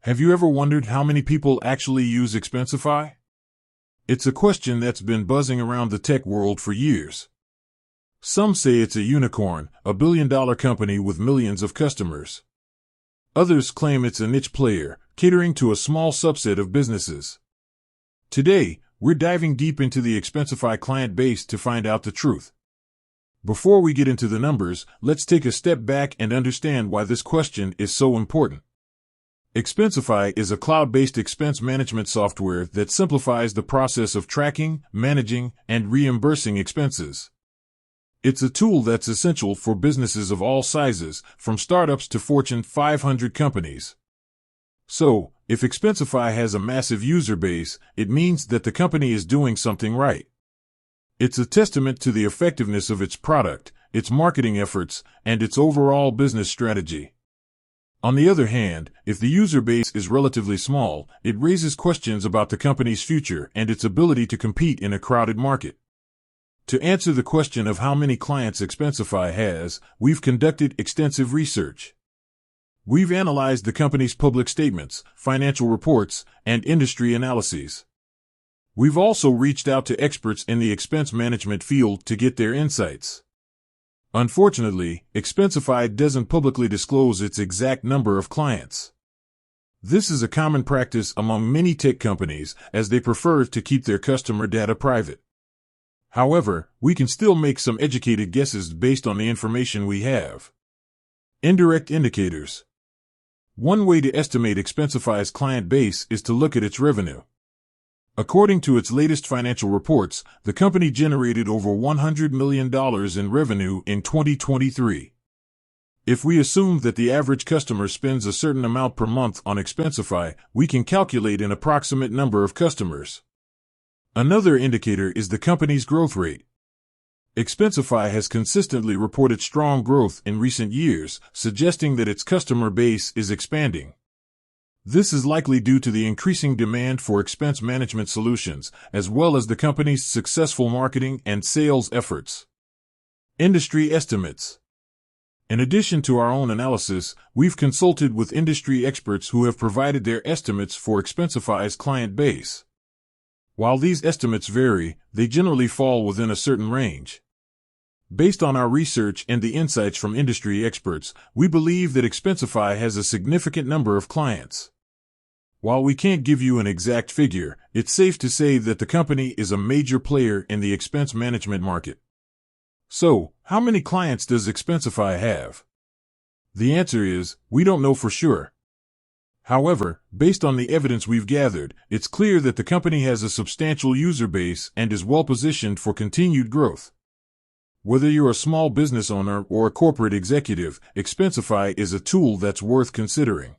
Have you ever wondered how many people actually use Expensify? It's a question that's been buzzing around the tech world for years. Some say it's a unicorn, a billion-dollar company with millions of customers. Others claim it's a niche player, catering to a small subset of businesses. Today, we're diving deep into the Expensify client base to find out the truth. Before we get into the numbers, let's take a step back and understand why this question is so important. Expensify is a cloud-based expense management software that simplifies the process of tracking, managing, and reimbursing expenses. It's a tool that's essential for businesses of all sizes, from startups to Fortune 500 companies. So, if Expensify has a massive user base, it means that the company is doing something right. It's a testament to the effectiveness of its product, its marketing efforts, and its overall business strategy. On the other hand, if the user base is relatively small, it raises questions about the company's future and its ability to compete in a crowded market. To answer the question of how many clients Expensify has, we've conducted extensive research. We've analyzed the company's public statements, financial reports, and industry analyses. We've also reached out to experts in the expense management field to get their insights. Unfortunately, Expensify doesn't publicly disclose its exact number of clients. This is a common practice among many tech companies, as they prefer to keep their customer data private. However, we can still make some educated guesses based on the information we have. Indirect indicators. One way to estimate Expensify's client base is to look at its revenue. According to its latest financial reports, the company generated over $100 million in revenue in 2023. If we assume that the average customer spends a certain amount per month on Expensify, we can calculate an approximate number of customers. Another indicator is the company's growth rate. Expensify has consistently reported strong growth in recent years, suggesting that its customer base is expanding. This is likely due to the increasing demand for expense management solutions, as well as the company's successful marketing and sales efforts. Industry estimates. In addition to our own analysis, we've consulted with industry experts who have provided their estimates for Expensify's client base. While these estimates vary, they generally fall within a certain range. Based on our research and the insights from industry experts, we believe that Expensify has a significant number of clients. While we can't give you an exact figure, it's safe to say that the company is a major player in the expense management market. So, how many clients does Expensify have? The answer is, we don't know for sure. However, based on the evidence we've gathered, it's clear that the company has a substantial user base and is well positioned for continued growth. Whether you're a small business owner or a corporate executive, Expensify is a tool that's worth considering.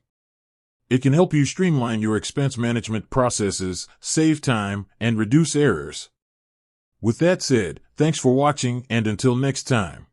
It can help you streamline your expense management processes, save time, and reduce errors. With that said, thanks for watching, and until next time.